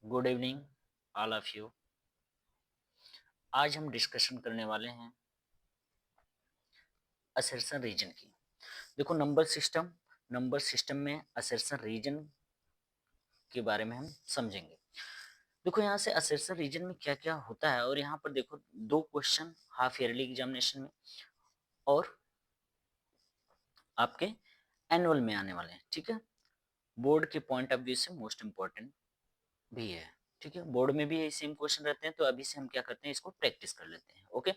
Good evening all of you. आज हम discussion करने वाले हैं असर्शन रीजन की। देखो, नंबर सिस्टम में असर्शन रीजन के बारे में हम समझेंगे। देखो, यहाँ से असर्शन रीजन में क्या क्या होता है, और यहाँ पर देखो दो क्वेश्चन हाफ ईयरली एग्जामिनेशन में और आपके एनुअल में आने वाले हैं। ठीक है, बोर्ड के पॉइंट ऑफ व्यू से मोस्ट इंपॉर्टेंट भी है। ठीक है, बोर्ड में भी यही सेम क्वेश्चन रहते हैं, तो अभी से हम क्या करते हैं, इसको प्रैक्टिस कर लेते हैं। ओके,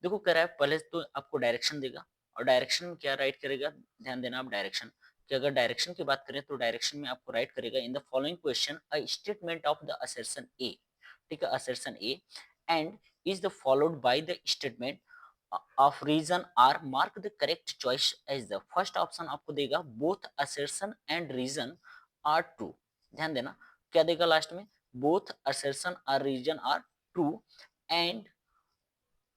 देखो कह रहा है पहले तो आपको डायरेक्शन देगा, और डायरेक्शन में क्या राइट करेगा, ध्यान देना आप डायरेक्शन कि अगर डायरेक्शन की बात करें तो डायरेक्शन में आपको राइट करेगा in the following question a statement of the assertion A. ठीक है, assertion A and is the followed by the statement of reason R mark the correct choice as the first option आपको देगा both assertion and reason are true. ध्यान देना क्या देगा last में, both assertion और reason are true and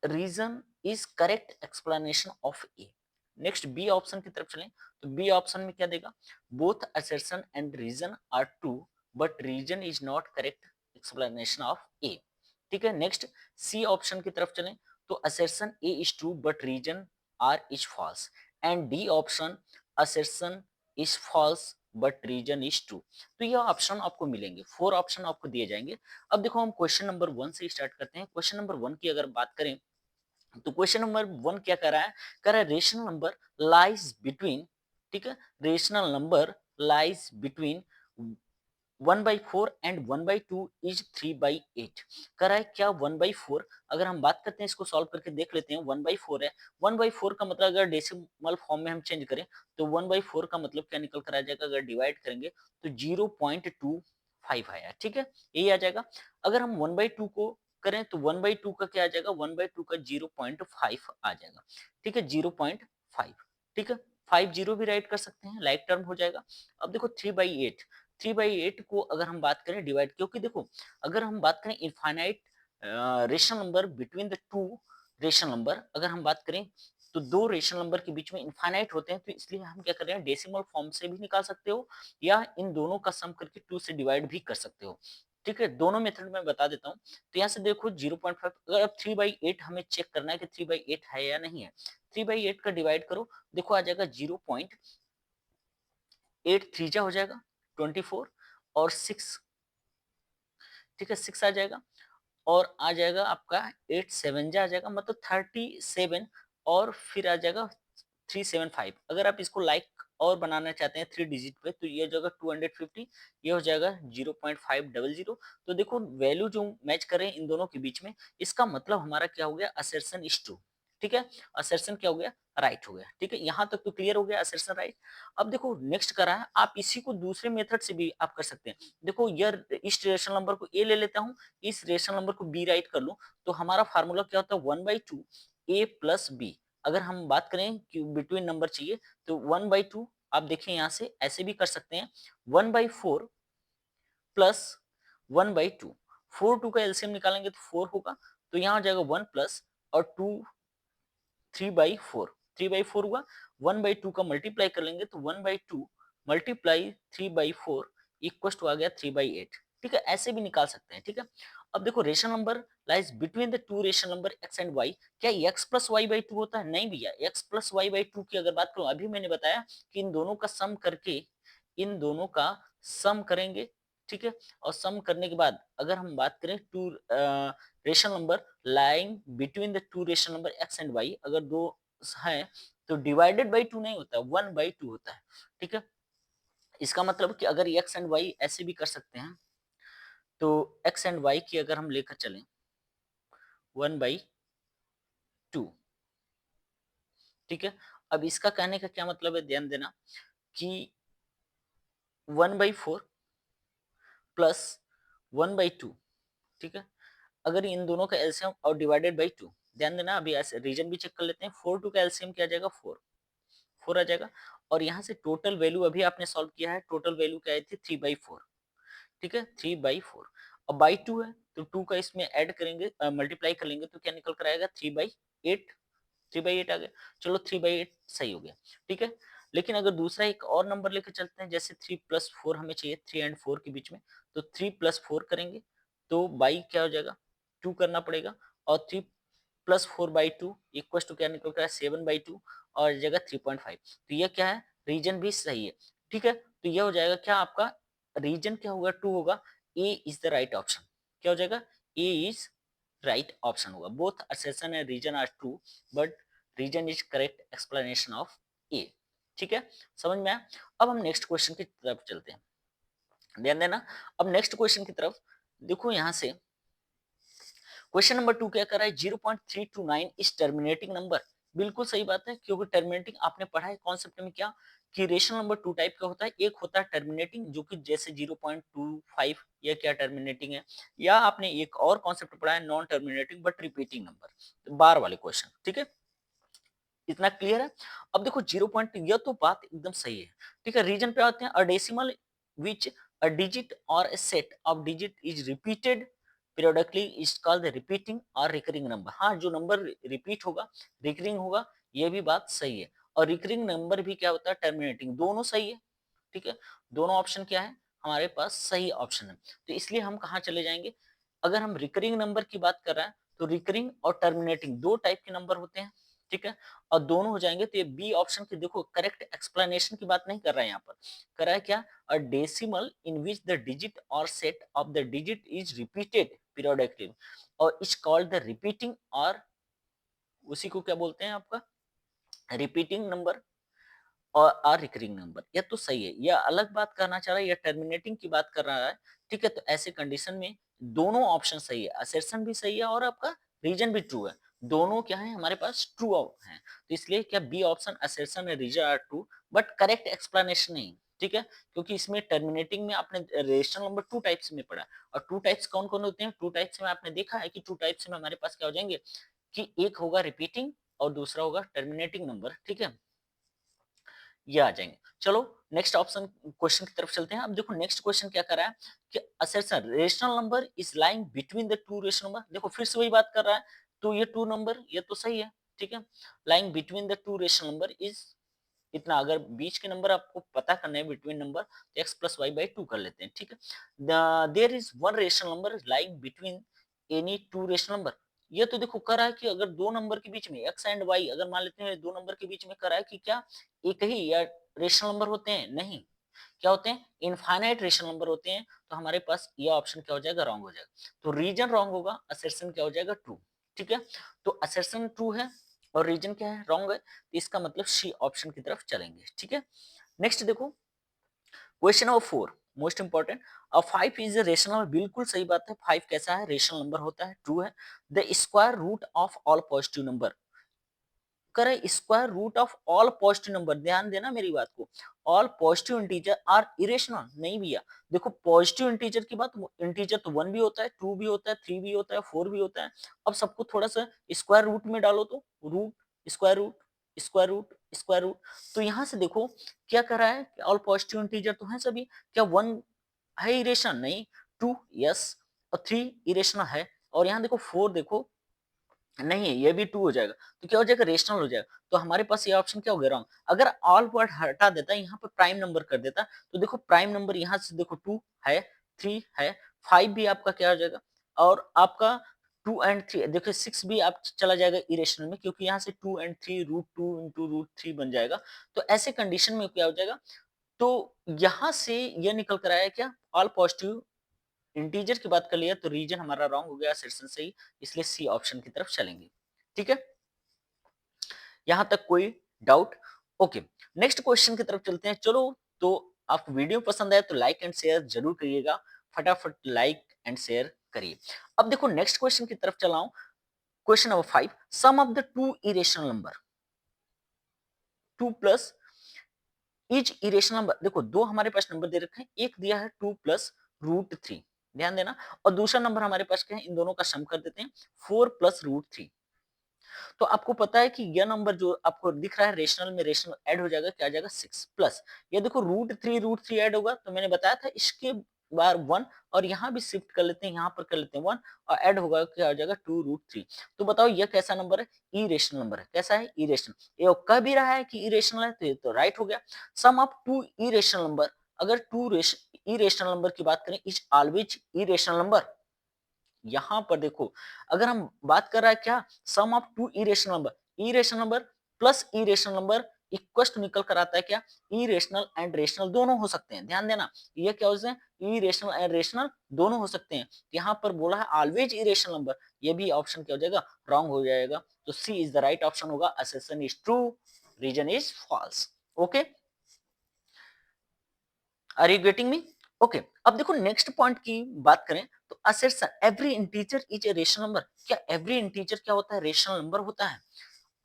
reason is correct explanation of A. Next B option की तरफ चलें तो बी ऑप्शन में क्या देगा, both assertion and reason are true but reason is not correct explanation of A. ठीक है, नेक्स्ट सी ऑप्शन की तरफ चलें तो assertion A is true but reason R is false, and D option assertion is false but reason is true. तो ये option आपको मिलेंगे, 4 ऑप्शन आपको दिए जाएंगे। अब देखो हम क्वेश्चन नंबर 1 से स्टार्ट करते हैं। क्वेश्चन नंबर 1 की अगर बात करें तो क्वेश्चन नंबर 1 क्या कर रहा है, कह रहा है रेशनल नंबर लाइज बिटवीन। ठीक है, rational number lies between 1/4 and 1/2 is 3/8। कह रहा है क्या 1/4, अगर हम बात करते हैं इसको सॉल्व करके देख लेते हैं। 1/4 है, 1/4 का मतलब अगर डेसिमल फॉर्म में हम चेंज करें तो 1/4 का मतलब क्या निकल कर आ जाएगा, अगर डिवाइड करेंगे तो 0.25 आया। ठीक है, यही आ जाएगा। अगर हम 1/2 को करें तो 1/2 का क्या आ जाएगा, 1/2 का 0.5 आ जाएगा। ठीक है, 0.5। ठीक है, 50 भी राइट कर सकते हैं, लाइक टर्म हो जाएगा। अब देखो 3/8, 3/8 को अगर हम बात करें डिवाइड, क्योंकि देखो अगर हम बात करें infinite rational number between the two rational number, अगर हम बात करें तो दो रेशनल नंबर के बीच में इनफाइनाइट होते हैं, तो इसलिए हम क्या कर रहे हैं, डेसिमल फॉर्म से भी निकाल सकते हो या इन दोनों का सम करके 2 से डिवाइड भी कर सकते हो। ठीक है, दोनों मेथड में बता देता हूँ। तो यहाँ से देखो 0.5, अगर अब 3/8 हमें चेक करना है कि 3/8 है या नहीं है। 3/8 का डिवाइड करो, देखो आ जाएगा 0.8 थ्री जा हो जाएगा 24 और 6। ठीक है, 6 आ जाएगा और आ जाएगा आपका 8 7 जा आ जाएगा, मतलब 37 और फिर आ जाएगा 375। अगर आप इसको लाइक और बनाना चाहते हैं 3 डिजिट पे तो ये हो जाएगा 250, ये हो जाएगा 0.500। तो देखो वैल्यू जो मैच करें इन दोनों के बीच में, इसका मतलब हमारा क्या हो गया, असर्शन इज ट्रू। ठीक है, असर्शन क्या हो गया, राइट हो गया। ठीक है, यहाँ तक तो क्लियर हो गया, असर्शन राइट। अब देखो नेक्स्ट करा है, आप इसी को दूसरे मेथड से भी आप कर सकते हैं। देखो यार, इस रेशनल नंबर को ए ले लेता हूँ, इस रेशनल नंबर को बी राइट कर लूँ, तो हमारा फार्मूला क्या होता है, 1/2 ए प्लस बी। अगर हम बात करें कि बिटवीन नंबर चाहिए तो 1/2 आप देखें यहाँ से ऐसे भी कर सकते हैं, 1/4 प्लस 1/2। 4 2 का एलसीएम निकालेंगे तो 4 होगा, तो यहाँ आ जाएगा 1 प्लस और 2 3/4, 3/4 हुआ। 1/2 का मल्टीप्लाई कर लेंगे तो 1/2 मल्टीप्लाई 3/4 इक्वल टू आ गया 3/8। ठीक है, ऐसे भी निकाल सकते हैं। ठीक है, अब देखो rational number lies between the two rational number x and y, क्या x plus y by two होता है, नहीं भैया। x plus y by two की अगर बात करूं, अभी मैंने बताया कि इन दोनों का सम करके, इन दोनों का सम करेंगे। ठीक है, और सम करने के बाद अगर हम बात करें two rational number lying between the two rational number x and y, अगर दो है तो डिवाइडेड बाई टू नहीं होता, 1/2 होता है। ठीक है, इसका मतलब कि अगर x एंड y ऐसे भी कर सकते हैं, तो x एंड y की अगर हम लेकर चलें 1/2। ठीक है, अब इसका कहने का क्या मतलब है, ध्यान देना कि 1/4 प्लस 1/2। ठीक है, अगर इन दोनों का एलसीएम और डिवाइडेड बाई 2, ध्यान देना अभी ऐसे रीजन भी चेक कर लेते हैं। 4 2 का एलसीएम क्या आ जाएगा, 4 4 आ जाएगा। और यहाँ से टोटल वैल्यू अभी आपने सॉल्व किया है, टोटल वैल्यू क्या आई थी, 3/4। ठीक है, 3/4 और बाई 2 है तो 2 का इसमें ऐड करेंगे, मल्टीप्लाई कर लेंगे तो क्या निकल कर आएगा, 3/8। 3/8 आ गया, चलो 3/8 सही हो गया। ठीक है, लेकिन अगर दूसरा एक और नंबर लेकर चलते हैं, जैसे 3 प्लस 4 हमें चाहिए 3 एंड 4 के बीच में, तो 3 प्लस 4 करेंगे तो बाई क्या हो जाएगा 2 करना पड़ेगा, और 3 प्लस 4 बाई 2 इक्वल टू क्या निकल कर है 7 बाई 2 और जगह 3.5। तो ये क्या है, रीजन भी सही है, ठीक है। तो ये हो जाएगा क्या आपका रीजन क्या होगा 2 होगा, A is the right option. क्या हो जाएगा, ए इज राइट ऑप्शन होगा। Both assertion and reason are true but reason is correct explanation of A. ठीक है, समझ में आया। अब हम नेक्स्ट क्वेश्चन की तरफ चलते हैं, ध्यान देना। अब नेक्स्ट क्वेश्चन की तरफ देखो, यहां से क्वेश्चन नंबर 2 क्या कर रहा है, 0.329 इज टर्मिनेटिंग नंबर। बिल्कुल सही बात है, क्योंकि टर्मिनेटिंग आपने पढ़ा है कॉन्सेप्ट में क्या, कि रेशनल नंबर 2 टाइप का होता है। एक होता है टर्मिनेटिंग, जो कि जैसे 0.25 ये क्या टर्मिनेटिंग है, या आपने एक और कॉन्सेप्ट पढ़ा है non terminating but repeating number, तो बार वाले क्वेश्चन। ठीक है, इतना क्लियर है। अब देखो 0 पॉइंट, यह तो बात एकदम सही है। ठीक है, रीजन पे आते हैं, a decimal which a digit और a set of digit is repeated periodically is called the repeating or recurring number। हाँ, जो नंबर रिपीट होगा, रिकरिंग होगा, ये भी बात सही है। और रिकरिंग नंबर भी क्या होता है, टर्मिनेटिंग, दोनों सही है। ठीक है, दोनों ऑप्शन क्या है हमारे पास, सही ऑप्शन है। तो इसलिए हम कहाँ चले जाएंगे, अगर हम रिकरिंग नंबर की बात कर रहे हैं तो रिकरिंग और टर्मिनेटिंग दो टाइप के नंबर होते हैं। ठीक है, और दोनों हो जाएंगे, तो ये बी ऑप्शन की देखो करेक्ट एक्सप्लेनेशन की बात नहीं कर रहा है यहाँ पर, कर रहा है क्या, a decimal in which the digit or set of the digit is repeated periodically or is called the repeating, और उसी को क्या बोलते हैं आपका रिपीटिंग नंबर और आर रिकरिंग नंबर। यह तो सही है, यह अलग बात करना चाह रहा है, यह टर्मिनेटिंग की बात कर रहा है। ठीक है, तो ऐसे कंडीशन में दोनों ऑप्शन सही है, असर्शन भी सही है और आपका रीजन भी ट्रू है। दोनों क्या है हमारे पास ट्रू है, तो इसलिए क्या B option assertion and reason are true but correct explanation नहीं। ठीक है, क्योंकि इसमें टर्मिनेटिंग में आपने रेशनल नंबर टू टाइप्स में पढ़ा, और टू टाइप्स कौन कौन होते हैं, टू टाइप्स में आपने देखा है कि टू टाइप्स में हमारे पास क्या हो जाएंगे, कि एक होगा रिपीटिंग और दूसरा होगा टर्मिनेटिंग नंबर। ठीक है, ये आ जाएंगे। चलो नेक्स्ट ऑप्शन क्वेश्चन की तरफ चलते हैं। अब देखो नेक्स्ट क्वेश्चन क्या कर रहा है कि assertion rational number is lying between the two rational number. देखो फिर से वही बात कर रहा है, तो ये टू नंबर ये तो सही है। ठीक है, lying between the two rational number is इतना, अगर बीच के नंबर आपको पता करना है बिटवीन नंबर, तो x plus y by two कर लेते हैं। ठीक है, there is one rational number lying between any two rational number. ये तो देखो कर रहा है कि अगर दो नंबर के बीच में एक्स एंड वाई, अगर मान लेते हैं दो नंबर के बीच में कर रहा है कि क्या एक ही या रेशनल नंबर होते हैं, नहीं, क्या होते हैं इनफाइनाइट रेशनल नंबर होते हैं। तो हमारे पास ये ऑप्शन क्या हो जाएगा, रॉन्ग हो जाएगा। तो रीजन रॉन्ग होगा, असर्शन क्या हो जाएगा, ट्रू। ठीक है, तो असर्शन ट्रू है और रीजन क्या है, रॉन्ग है, तो इसका मतलब सी ऑप्शन की तरफ चलेंगे। ठीक है, नेक्स्ट देखो क्वेश्चन नंबर 4 मोस्ट इंपॉर्टेंट, अब 5 इज रेशनल, बिल्कुल सही बात है। 5 कैसा है, रेशनल नंबर होता है, ट्रू है। The square root of all positive number, करे square root of all positive number, ध्यान देना मेरी बात को, all positive integer are irrational नहीं भैया। देखो पॉजिटिव इंटीजर की बात, इंटीजर तो 1 भी होता है, 2 भी होता है, 3 भी होता है, 4 भी होता है। अब सबको थोड़ा सा स्क्वायर रूट में डालो, तो root square root square root square root. तो यहां से देखो क्या कर रहा है, ऑल पॉजिटिव इंटीजर तो है सभी, क्या 1 है इरेशनल, नहीं, 2 यस, और 3 इरेशनल है, और यहाँ देखो 4 देखो नहीं है, ये भी टू हो जाएगा, तो क्या हो जाएगा, रेशनल हो जाएगा। तो हमारे पास ये ऑप्शन क्या हो गया, रॉन्ग। अगर ऑल वर्ड हटा देता, यहाँ पर प्राइम नंबर कर देता, तो देखो प्राइम नंबर यहाँ से देखो 2 है, 3 है, 5 भी आपका क्या हो जाएगा, और आपका 2 एंड 3 देखो 6 भी आप चला जाएगा इरेशनल में, क्योंकि यहाँ से 2 एंड 3 रूट 2 इंटू रूट 3 बन जाएगा। तो ऐसे कंडीशन में क्या हो जाएगा, तो यहाँ से ये निकल कर आया क्या, ऑल पॉजिटिव इंटीजर की बात कर लिया, तो रीजन हमारा रॉन्ग हो गया, सेक्शन सही, इसलिए सी ऑप्शन की तरफ चलेंगे। ठीक है, यहां तक कोई डाउट, ओके। नेक्स्ट क्वेश्चन की तरफ चलते हैं। चलो, तो आपको वीडियो पसंद आए तो लाइक एंड शेयर जरूर करिएगा, फटाफट लाइक एंड शेयर करिए। अब देखो नेक्स्ट क्वेश्चन की तरफ चलाऊं, question number 5, sum of the two irrational number 2 plus is irrational number. देखो दो हमारे पास नंबर दे रखे हैं, एक दिया है 2 प्लस रूट 3, ध्यान देना, और दूसरा नंबर हमारे पास क्या है, इन दोनों का सम कर देते हैं 4 प्लस रूट 3। तो आपको पता है कि यह नंबर जो आपको दिख रहा है रेशनल में, रेशनल ऐड हो जाएगा, क्या आ जाएगा 6 प्लस, ये देखो रूट 3 ऐड होगा, तो मैंने बताया था इसके बार 1 और यहाँ भी शिफ्ट कर लेते हैं, यहाँ पर कर लेते हैं 1 और ऐड होगा क्या हो जाएगा 2√3। तो बताओ ये कैसा नंबर है? इरेशनल नंबर है। कैसा है? इरेशनल। ये कह भी रहा है कि इरेशनल है तो ये तो राइट हो गया। सम ऑफ टू इरेशनल नंबर, अगर टू इरेशनल नंबर की बात करें इज ऑलवेज इरेशनल नंबर। यहां पर देखो अगर हम बात कर रहा है क्या, sum of two irrational number plus irrational number equal to निकल कर आता है क्या, इरेशनल एंड रेशनल दोनों हो सकते हैं। ध्यान देना ये क्या होते हैं, इरेशनल एंड रेशनल दोनों हो सकते हैं। यहाँ पर बोला है ऑलवेज इरेशनल नंबर, ये भी ऑप्शन क्या हो जाएगा, रॉन्ग हो जाएगा। तो C is the right option होगा, assertion is true, reason is false. Okay, are you getting me? Okay, अब देखो नेक्स्ट पॉइंट की बात करें तो assertion every integer is a rational number. क्या एवरी इंटीजर क्या होता है, रेशनल नंबर होता है?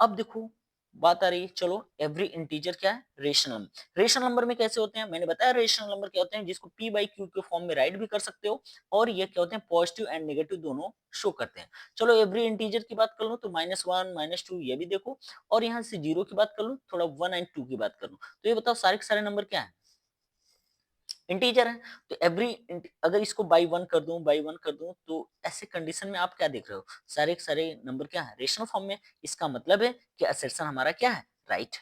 अब देखो बात आ रही है, चलो एवरी इंटीजर क्या है, रेशनल नंबर। रेशनल नंबर में कैसे होते हैं, मैंने बताया रेशनल नंबर क्या होते हैं, जिसको p बाई क्यू के फॉर्म में राइट भी कर सकते हो, और ये क्या होते हैं, पॉजिटिव एंड नेगेटिव दोनों शो करते हैं। चलो एवरी इंटीजर की बात कर लो तो -1 -2 ये भी देखो, और यहाँ से जीरो की बात कर लो, थोड़ा 1 एंड 2 की बात कर लो, तो ये बताओ सारे के सारे नंबर क्या है, इंटीजर है। तो एवरी अगर इसको बाई वन कर दूं तो ऐसे कंडीशन में आप क्या देख रहे हो, सारे के सारे नंबर क्या है, रेशनल फॉर्म में। इसका मतलब है कि असर्शन हमारा क्या है, राइट।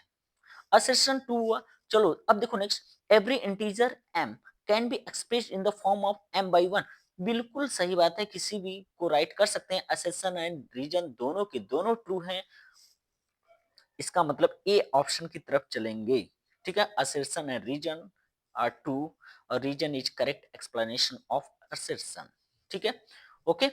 असर्शन 2 हुआ। चलो अब देखो next, every integer m can be expressed in the form of m by 1। बिल्कुल सही बात है, किसी भी को राइट कर सकते हैं, असर्शन एंड रीजन दोनों के दोनों ट्रू हैं। इसका मतलब ए ऑप्शन की तरफ चलेंगे। ठीक है, assertion and region are true और region is correct explanation of assertion। ठीक है, ओके।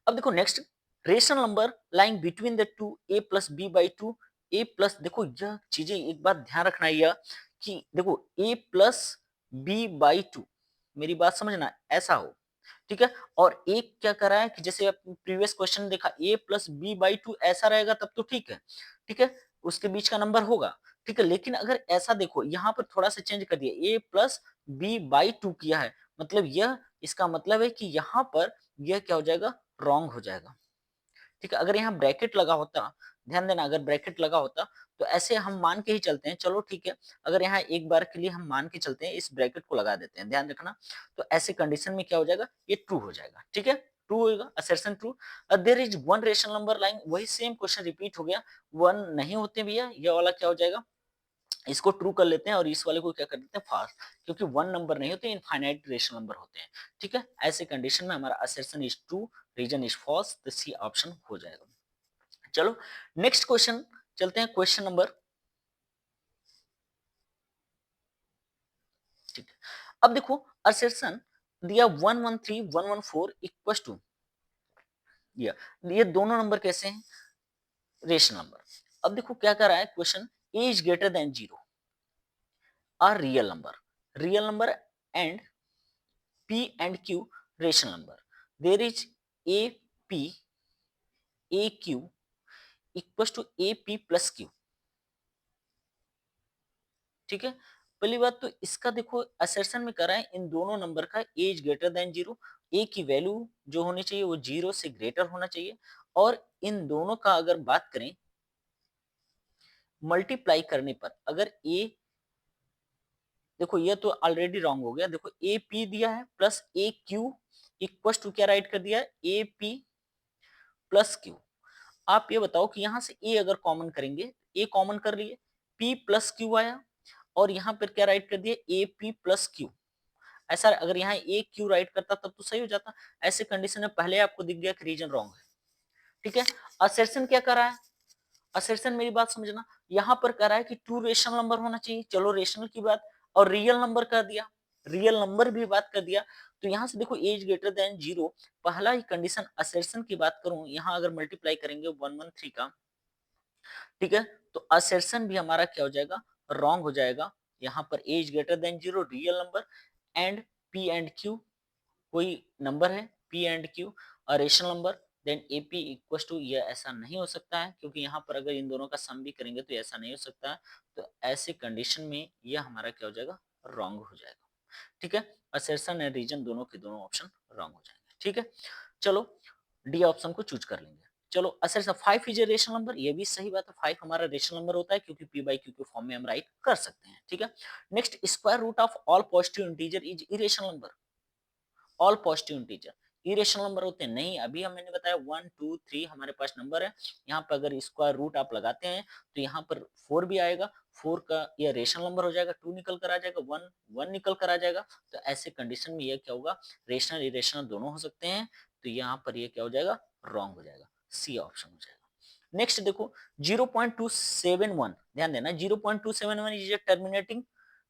अब देखो next, rational number lying between the two A plus B by two. A plus, देखो यह चीजें एक बात ध्यान रखना यह कि देखो ए प्लस बी बाई टू, मेरी बात समझना, ऐसा हो। ठीक है, और एक क्या कर रहा है कि जैसे प्रीवियस क्वेश्चन देखा, ए प्लस बी बाई टू ऐसा रहेगा तब तो ठीक है। ठीक है, उसके बीच का नंबर होगा। ठीक है, लेकिन अगर ऐसा देखो यहाँ पर थोड़ा सा चेंज कर दिया, ए प्लस बी बाई टू किया है, मतलब यह, इसका मतलब है कि यहाँ पर यह क्या हो जाएगा, रॉन्ग हो जाएगा। ठीक है, अगर यहाँ ब्रैकेट लगा होता, ध्यान देना, अगर ब्रैकेट लगा होता तो ऐसे हम मान के ही चलते हैं, चलो ठीक है, अगर यहाँ एक बार के लिए हम मान के चलते हैं, इस ब्रैकेट को लगा देते हैं, ध्यान रखना। तो ऐसे कंडीशन में क्या हो जाएगा, ये ट्रू हो जाएगा। ठीक है, ट्रू होगा, assertion true. There is one rational number line, वही सेम क्वेश्चन रिपीट हो गया, वन नहीं होते भैया, ये वाला क्या हो जाएगा, इसको ट्रू कर लेते हैं और इस वाले को क्या कर देते हैं, फॉल्स, क्योंकि वन नंबर नहीं होते, इनफाइनाइट रेशनल नंबर होते हैं। ठीक है, ऐसे कंडीशन में हमारा assertion is true, reason is false, तो सी ऑप्शन हो जाएगा। चलो नेक्स्ट क्वेश्चन चलते हैं, क्वेश्चन नंबर, ठीक है। अब देखो असर्शन दिया 113 114 इक्वल टू, ये दोनों नंबर कैसे हैं, रेशनल नंबर। अब देखो क्या कर रहा है question, a is greater than zero are real number and p and q rational number, there is a p a q equal to a p plus q। ठीक है, पहली बात तो इसका देखो असर्शन में करा है, इन दोनों नंबर का एज ग्रेटर देन जीरो, ए की वैल्यू जो होनी चाहिए वो जीरो से ग्रेटर होना चाहिए, और इन दोनों का अगर बात करें मल्टीप्लाई करने पर, अगर ए, देखो ये तो ऑलरेडी रॉन्ग हो गया, देखो ए पी दिया है plus a q equal to क्या राइट कर दिया है, ए पी प्लस क्यू। आप ये बताओ कि यहां से ए अगर कॉमन करेंगे, ए कॉमन कर लिए, p प्लस क्यू आया, और यहाँ पर क्या राइट कर दिया, ए पी प्लस क्यू। ऐसा अगर यहाँ ए क्यू राइट करता तब तो सही हो जाता, ऐसे कंडीशन में पहले आपको दिख गया कि रीजन रॉन्ग है। ठीक है, असर्शन क्या कर रहा है, असर्शन मेरी बात समझना, यहाँ पर कह रहा है कि टू रेशनल नंबर होना चाहिए, चलो रेशनल की बात, और रियल नंबर कर दिया, रियल नंबर भी बात कर दिया। तो यहाँ से देखो एज ग्रेटर देन जीरो, पहला ही कंडीशन असर्शन की बात करूं, यहाँ अगर मल्टीप्लाई करेंगे 113 का, ठीक है, तो असर्शन भी हमारा क्या हो जाएगा, रॉन्ग हो जाएगा। यहाँ पर as greater than zero, real number and p and q, कोई नंबर है पी एंड क्यू और rational number, then a p equal to, ये ऐसा नहीं हो सकता है, क्योंकि यहाँ पर अगर इन दोनों का सम भी करेंगे तो ऐसा नहीं हो सकता है। तो ऐसे कंडीशन में यह हमारा क्या हो जाएगा, रॉन्ग हो जाएगा। ठीक है, असर्शन एंड रीजन दोनों के दोनों ऑप्शन रॉन्ग हो जाएंगे। ठीक है, चलो डी ऑप्शन को चूज कर लेंगे। चलो assertion 5 is a rational number, ये भी सही बात है, 5 हमारा रेशनल नंबर होता है, क्योंकि p बाई q के फॉर्म में हम राइट कर सकते हैं। ठीक है, next, square root of all positive integer is irrational number. All positive integer. Irrational number होते हैं नहीं, अभी मैंने बताया 1 2 3 हमारे पास नंबर है, यहाँ पर अगर स्क्वायर रूट आप लगाते हैं तो यहाँ पर 4 भी आएगा, 4 का यह रेशनल नंबर हो जाएगा, 2 निकल कर आ जाएगा, 1 1 निकल कर आ जाएगा। तो ऐसे कंडीशन में यह क्या होगा, रेशनल इरेशनल दोनों हो सकते हैं, तो यहाँ पर ये क्या हो जाएगा, रॉन्ग हो जाएगा, सी ऑप्शन हो जाएगा। नेक्स्ट देखो 0.271, ध्यान देना 0.271 is a terminating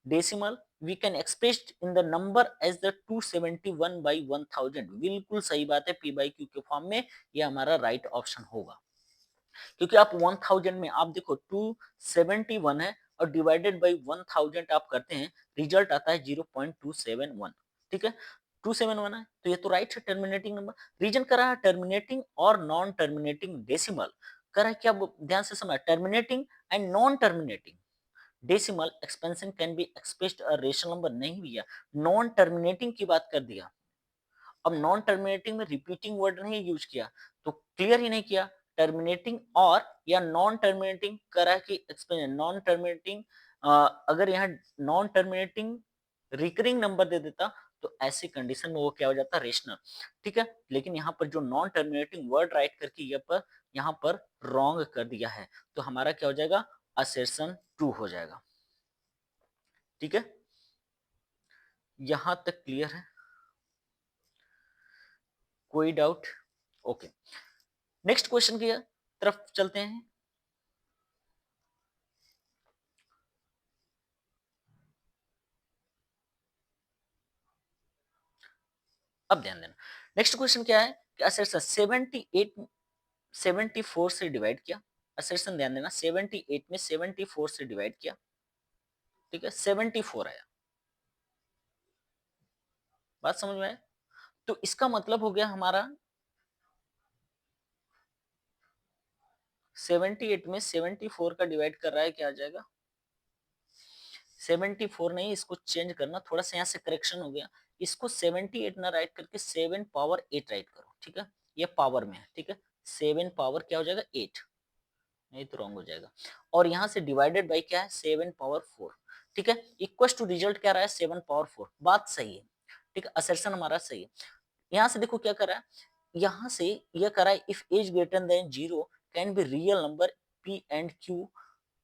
decimal, we can express in the number as the 271 by 1000। बिल्कुल सही बात है, पी बाई क्यू के फॉर्म में, ये हमारा राइट ऑप्शन होगा, क्योंकि आप 1000 में आप देखो 271 है और डिवाइडेड बाई 1000 आप करते हैं, रिजल्ट आता है 0.271, ठीक है 271 है, तो ये तो राइट है, टर्मिनेटिंग नंबर। रीजन करा है टर्मिनेटिंग और नॉन टर्मिनेटिंग डेसिमल, करा है क्या, ध्यान से समझ, terminating and non terminating decimal expansion can be expressed a rational number, नहीं भैया, नॉन टर्मिनेटिंग की बात कर दिया। अब नॉन टर्मिनेटिंग में रिपीटिंग वर्ड नहीं यूज किया, तो क्लियर ही नहीं किया, टर्मिनेटिंग और या नॉन टर्मिनेटिंग करा कि नॉन टर्मिनेटिंग, अगर यहाँ नॉन टर्मिनेटिंग रिकरिंग नंबर दे देता तो ऐसी कंडीशन में वो क्या हो जाता, रेशनल, ठीक है। लेकिन यहाँ पर जो नॉन टर्मिनेटिंग वर्ड राइट करके यहाँ पर रॉन्ग कर दिया है, तो हमारा क्या हो जाएगा, असर्शन 2 हो जाएगा, ठीक है। यहां तक क्लियर है, कोई डाउट? ओके, नेक्स्ट क्वेश्चन की तरफ चलते हैं। अब ध्यान देना, नेक्स्ट क्वेश्चन क्या है कि असर्शन 74 से डिवाइड किया, असर्शन ध्यान देना 78 में 74 से डिवाइड किया, ठीक है 74 आया, बात समझ में आया? तो इसका मतलब हो गया हमारा 78 में 74 का डिवाइड कर रहा है, क्या आ जाएगा, 74 नहीं, इसको चेंज करना थोड़ा सा, यहाँ से करेक्शन हो गया, इसको 78 ना राइट करके 7 पावर 8 राइट करो, ठीक है, ये पावर में है, ठीक है, 7 पावर क्या हो जाएगा 8, नहीं तो रॉन्ग हो जाएगा, और यहाँ से डिवाइडेड बाई क्या है 7 पावर 4, ठीक है, इक्वल टू रिजल्ट क्या रहा है 7 पावर 4, बात सही है, ठीक है, असर्शन हमारा सही है। यहाँ से देखो क्या कर रहा है, यहाँ से यह कर रहा है if as greater than 0 can be real number p and q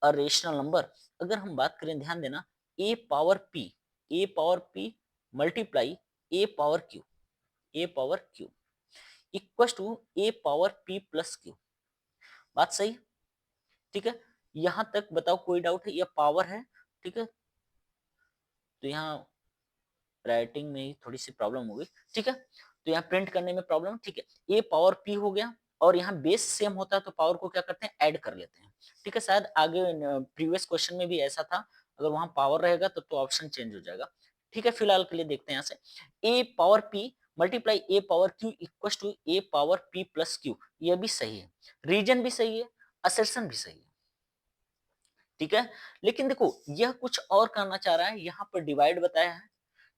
a rational number. अगर हम बात करें, ध्यान देना, a power p multiply a power q equal to a power p plus q, बात सही, ठीक है। यहां तक बताओ कोई डाउट है, यह पावर है, ठीक है, तो यहाँ राइटिंग में ही थोड़ी सी प्रॉब्लम हो गई, ठीक है, तो यहाँ प्रिंट करने में प्रॉब्लम, ठीक है, ए पावर पी हो गया, और यहाँ बेस सेम होता है तो पावर को क्या करते हैं, ऐड कर लेते हैं, ठीक है, शायद आगे प्रीवियस क्वेश्चन में भी ऐसा था, अगर वहां पावर रहेगा तो ऑप्शन चेंज हो जाएगा, ठीक है। फिलहाल के लिए देखते हैं यहाँ से, a power p multiply a power q equal to a power p plus q, ये भी सही है, रीजन भी सही है, असर्शन भी सही है, ठीक है। लेकिन देखो यह कुछ और करना चाह रहा है, यहाँ पर डिवाइड बताया है,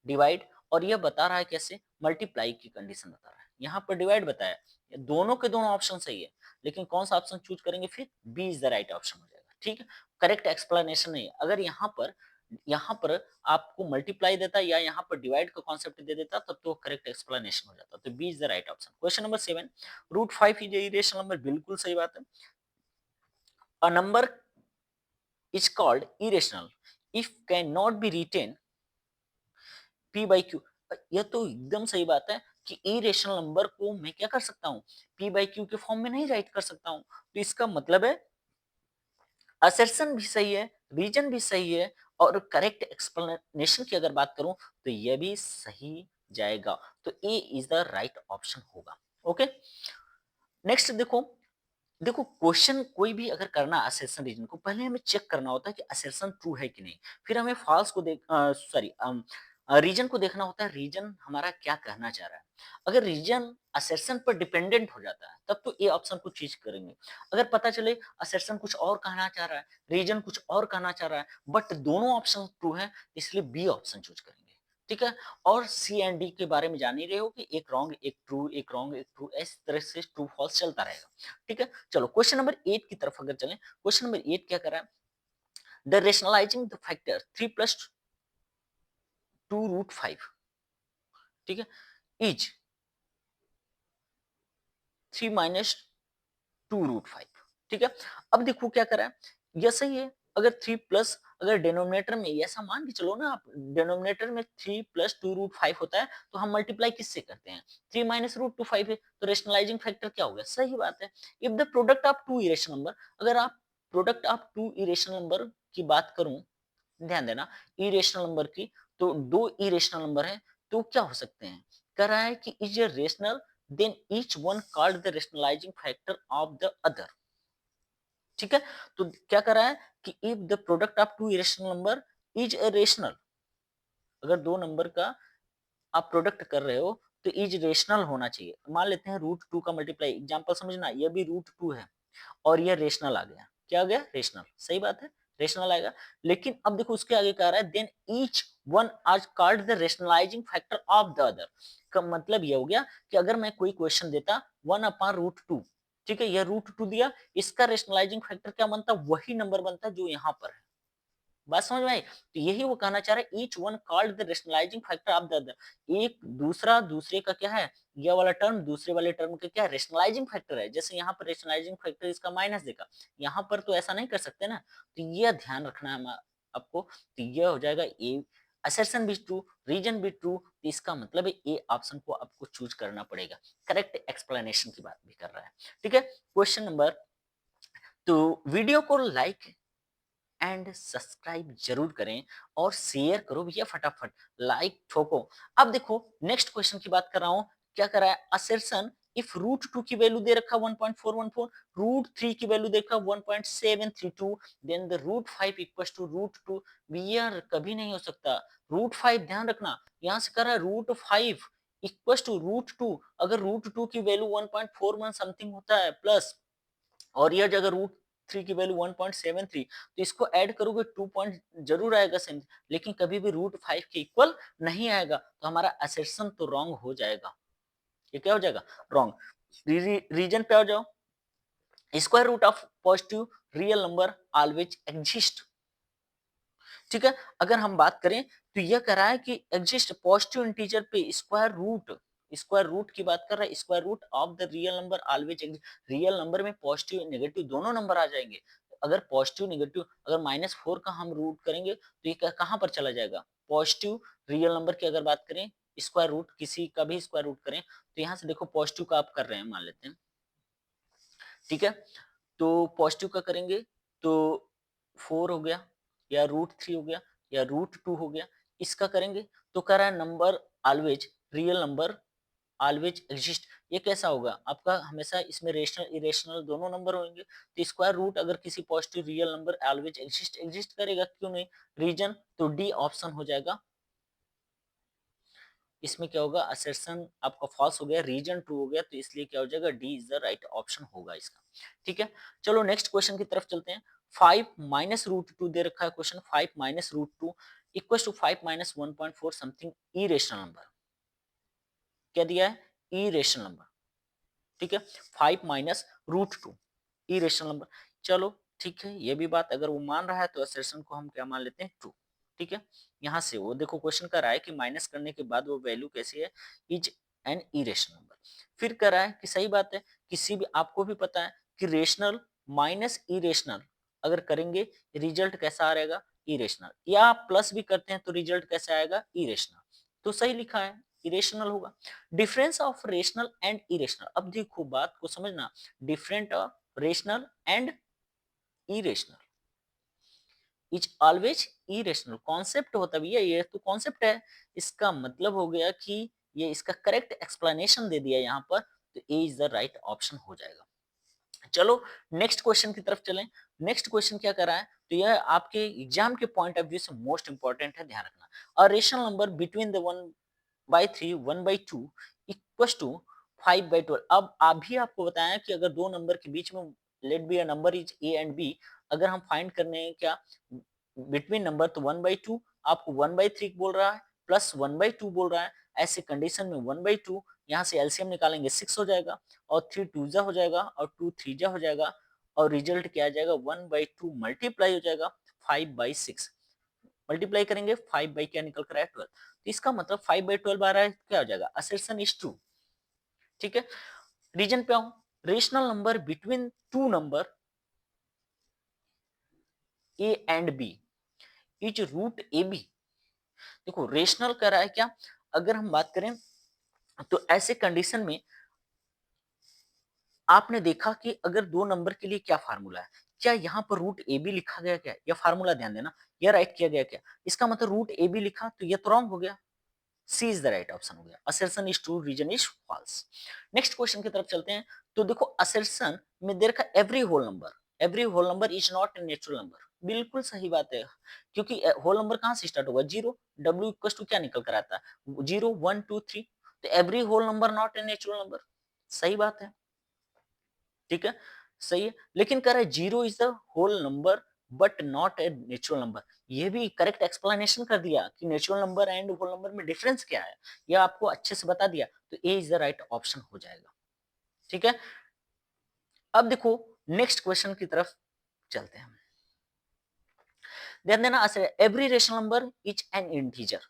डिवाइड, और यह बता रहा है कैसे, मल्टीप्लाई की कंडीशन बता रहा है, यहाँ पर डिवाइड बताया, दोनों के दोनों ऑप्शन सही है, लेकिन कौन सा ऑप्शन चूज करेंगे, फिर b is the right option हो जाएगा, ठीक है। करेक्ट एक्सप्लेनेशन नहीं, अगर यहाँ पर आपको मल्टीप्लाई देता या यहाँ पर डिवाइड का कॉन्सेप्ट दे देता तब तो करेक्ट एक्सप्लेनेशन हो जाता, तो b is the right option. Question number 7, √5 is irrational number, बिल्कुल सही बात है। A number is called irrational if can not be written p by q, यह तो एकदम सही बात है कि इरेशनल नंबर को मैं क्या कर सकता हूँ, पी बाई क्यू के फॉर्म में नहीं राइट कर सकता हूँ, तो इसका मतलब है असर्शन भी सही है, रीजन भी सही है, और करेक्ट एक्सप्लेनेशन की अगर बात करूं तो यह भी सही जाएगा, तो a is the right option होगा, ओके। नेक्स्ट देखो, देखो क्वेश्चन कोई भी अगर करना असर्शन रीजन को, पहले हमें चेक करना होता है कि असर्शन ट्रू है कि नहीं, फिर हमें फॉल्स को रीजन को देखना होता है, रीजन हमारा क्या कहना चाह रहा है। अगर रीजन असर्शन पर डिपेंडेंट हो जाता है तब तो ए ऑप्शन को चूज करेंगे, अगर पता चले असर्शन कुछ और कहना चाह रहा है, रीजन कुछ और कहना चाह रहा है, बट दोनों ऑप्शन ट्रू है, इसलिए बी ऑप्शन चूज करेंगे, ठीक है। और सी एंड डी के बारे में जान ही रहे हो कि एक रॉन्ग एक ट्रू, एक रॉन्ग एक ट्रू, इस तरह से ट्रू फॉल्स चलता रहेगा, ठीक है। चलो क्वेश्चन नंबर 8 की तरफ अगर चलें, क्वेश्चन नंबर 8 क्या कर रहा है, द रेशनलाइजिंग द फैक्टर 3 + 2 √5, ठीक है, इज 3 माइनस 2√5। ठीक है, अब देखो क्या करा है, यह सही है। अगर 3 प्लस, अगर डिनोमिनेटर में ऐसा मान के चलो ना आप, डिनोमिनेटर में 3 प्लस 2√5 होता है, तो हम मल्टीप्लाई किससे करते हैं, 3 माइनस √2 5 है, तो रेशनलाइजिंग फैक्टर क्या हो गया, सही बात है। If the product of two irrational number, अगर आप product of two irrational number की बात करूं, ध्यान देना, इरेशनल नंबर की, तो दो इरेशनल नंबर है, तो क्या हो सकते हैं, कह रहा है कि is a rational then each one called the rationalising factor of the other. ठीक है, तो क्या कर रहा है कि if the product of two irrational number is a rational, अगर दो नंबर का आप प्रोडक्ट कर रहे हो तो इज रेशनल होना चाहिए। मान लेते हैं √2 का मल्टीप्लाई, एग्जांपल समझना, ये भी √2 है और ये रेशनल आ गया, क्या आ गया, रेशनल, सही बात है, रेशनल आएगा। लेकिन अब देखो उसके आगे कह रहा है then each one are called the rationalising factor of the other, का मतलब ये हो गया कि अगर मैं कोई क्वेश्चन देता 1/√2, ठीक है, ये √2 दिया, इसका रेशनलाइजिंग फैक्टर क्या बनता, वही नंबर बनता जो यहाँ पर है। बात समझ में आई, तो यही वो कहना चाह रहा है, each one called the rationalising factor of the other, एक दूसरा दूसरे का क्या है, यह वाला टर्म दूसरे वाले टर्म का क्या है, रेशनलाइजिंग फैक्टर है। जैसे यहाँ पर रेशनलाइजिंग फैक्टर इसका माइनस देगा, यहाँ पर तो ऐसा नहीं कर सकते ना, तो यह ध्यान रखना है आपको। तो यह हो जाएगा ए, असर्शन भी ट्रू, रीजन भी ट्रू, तो इसका मतलब है ए ऑप्शन को आपको चूज करना पड़ेगा। करेक्ट एक्सप्लेनेशन की बात भी कर रहा है। ठीक है, क्वेश्चन नंबर, तो वीडियो को लाइक एंड सब्सक्राइब जरूर करें और शेयर करो भैया, फटाफट लाइक ठोको। अब देखो नेक्स्ट क्वेश्चन की बात कर रहा हूं, क्या कर रहा है, असर्शन इफ √2 की वैल्यू दे रखा 1.414, √3 की वैल्यू दे रखा 1.732, देन द √5 इक्वल्स टू √2, भैया कभी नहीं हो सकता, √5 ध्यान रखना, यहां से कर रहा है √5 इक्वल्स टू √2, अगर √2 की वैल्यू 1.41 समथिंग होता है प्लस, और यह जगह √3 की वैल्यू 1.73, तो इसको ऐड करोगे 2 पॉइंट जरूर आएगा सेम, लेकिन कभी भी √5 के इक्वल नहीं आएगा, तो हमारा असर्शन तो रॉन्ग हो जाएगा। ये क्या हो जाएगा, रॉन्ग। रीजन पे आ जाओ, square root of positive real number always exist. ठीक है, अगर हम बात करें तो यह कह रहा है कि एग्जिस्ट पॉजिटिव इंटीजर पे स्क्वायर रूट, स्क्वायर रूट की बात कर रहा है, square root of the real number always exist, real number में पॉजिटिव नेगेटिव दोनों नंबर आ जाएंगे। अगर पॉजिटिव नेगेटिव, अगर -4 का हम रूट करेंगे तो ये कहां पर चला जाएगा, पॉजिटिव रियल नंबर की अगर बात करें, स्क्वायर रूट किसी का भी स्क्वायर रूट करें, तो यहाँ से देखो पॉजिटिव का आप कर रहे हैं, मान लेते हैं, ठीक है, तो पॉजिटिव का करेंगे तो 4 हो गया, या √3 हो गया, या √2 हो गया, इसका करेंगे तो कह रहा है number always, real number always exist. ये कैसा होगा आपका, हमेशा इसमें रेशनल इरेशनल दोनों नंबर होंगे, तो स्क्वायर रूट अगर किसी positive real number always exist exist करेगा, क्यों नहीं, रीजन, तो डी ऑप्शन हो जाएगा। इसमें क्या होगा, असर्शन आपका फॉल्स हो गया, रीजन ट्रू हो गया, तो इसलिए क्या हो जाएगा, D is the right option होगा इसका। ठीक है, चलो नेक्स्ट क्वेश्चन की तरफ चलते हैं। 5 माइनस √2 दे रखा है question, 5 minus √2 equal to 5 minus 1.4 something irrational number, क्या दिया है, इरेशनल नंबर। ठीक है, 5 माइनस √2 इरेशनल नंबर, चलो ठीक है, ये भी बात अगर वो मान रहा है तो असर्शन को हम क्या मान लेते हैं, ट्रू। ठीक है, यहाँ से वो देखो क्वेश्चन कर रहा है कि माइनस करने के बाद वो वैल्यू कैसी है, इज एन इरेशनल नंबर। फिर कर रहा है कि सही बात है, किसी भी आपको भी पता है कि रेशनल माइनस इरेशनल अगर करेंगे रिजल्ट कैसा आ रहेगा, इरेशनल, या प्लस भी करते हैं तो रिजल्ट कैसा आएगा, इरेशनल, तो सही लिखा है, इरेशनल होगा। Difference of rational and irrational, अब देखो बात को समझना, different of rational and irrational is always irrational, concept होता भी है, ये तो कॉन्सेप्ट है, इसका मतलब हो गया कि ये इसका करेक्ट एक्सप्लेनेशन दे दिया यहाँ पर, तो a is the right option हो जाएगा। चलो नेक्स्ट क्वेश्चन की तरफ चलें। नेक्स्ट क्वेश्चन क्या कर रहा है, तो यह आपके एग्जाम के पॉइंट ऑफ व्यू से मोस्ट इंपॉर्टेंट है, ध्यान रखना। A rational number between the 1/3 1/2 equals to 5/12, अब अभी आपको बताया कि अगर दो नंबर के बीच में let be a number is a and b, अगर हम फाइंड करने हैं क्या बिटवीन नंबर, तो 1/2 आपको 1/3 बोल रहा है, प्लस 1/2 बोल रहा है, ऐसे कंडीशन में 1/2, यहाँ से एलसीएम निकालेंगे 6 हो जाएगा, और 3 2 जा हो जाएगा, और 2 3 जा हो जाएगा, और रिजल्ट क्या आ जाएगा, 1/2 मल्टीप्लाई हो जाएगा 5/6, मल्टीप्लाई करेंगे 5 बाई क्या निकल कर आया 12, तो इसका मतलब 5/12 आ रहा है, क्या हो जाएगा, असर्शन इज ट्रू। ठीक है, रीजन पे आऊं, rational number between two number a and b is root a b. देखो रेशनल कर रहा है क्या, अगर हम बात करें तो ऐसे कंडीशन में आपने देखा कि अगर दो नंबर के लिए क्या फार्मूला है, क्या यहाँ पर रूट ए बी लिखा गया क्या, या फार्मूला ध्यान देना, या राइट किया गया क्या, इसका मतलब रूट ए बी लिखा तो ये तो रॉन्ग हो गया, c is the right option हो गया, assertion is true, reason is false. Next question की तरफ चलते हैं। तो देखो असर्शन में देर का every whole number is not a natural number, बिल्कुल सही बात है, क्योंकि होल नंबर कहां से स्टार्ट होगा, जीरो, डब्ल्यू इक्वल टू क्या निकल कर आता है, 0 1 2 3, तो every whole number not a natural number, सही बात है, ठीक है, सही है। लेकिन कह रहा है zero is the whole number but not a natural number, ये भी करेक्ट एक्सप्लेनेशन कर दिया कि natural number and whole number में डिफरेंस क्या है, ये आपको अच्छे से बता दिया, तो a is the right option हो जाएगा। ठीक है, अब देखो नेक्स्ट क्वेश्चन की तरफ चलते हैं। ध्यान देना, every rational number is an integer,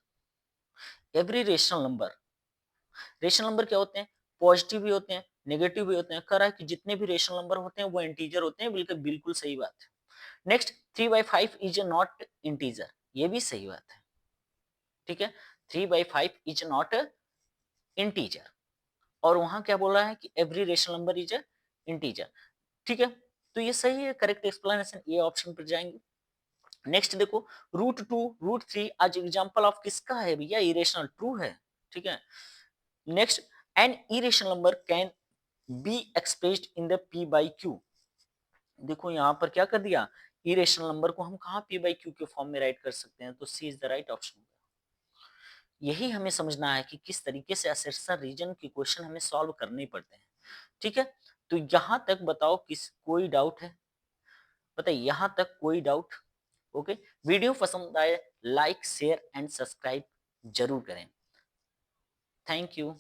every rational number क्या होते हैं, पॉजिटिव भी होते हैं, नेगेटिव भी होते हैं, कह रहा है कि जितने भी रेशनल नंबर होते हैं वो इंटीजर होते हैं, बिल्कुल बिल्कुल सही बात है। नेक्स्ट 3/5 इज नॉट इंटीजर, ये भी सही बात है, ठीक है, 3/5 इज नॉट इंटीजर, और वहां क्या बोल रहा है कि every rational number is integer, ठीक है, तो ये सही है, करेक्ट एक्सप्लेनेशन ये ऑप्शन पर जाएंगे। नेक्स्ट देखो, √2 √3 आज एग्जांपल ऑफ किसका है भैया, इरेशनल, ट्रू है, ठीक है। Next, an irrational number can be expressed in the p by q, देखो यहाँ पर क्या कर दिया, इरेशनल नंबर को हम कहाँ p by q के फॉर्म में राइट कर सकते हैं, तो C is the right option. यही हमें समझना है कि किस तरीके से असर्शन रीजन के क्वेश्चन हमें सॉल्व करने पड़ते हैं, ठीक है। तो यहाँ तक बताओ किस कोई डाउट है, बताइए यहाँ तक कोई डाउट, ओके। वीडियो पसंद आए लाइक शेयर एंड सब्सक्राइब जरूर करें, थैंक यू।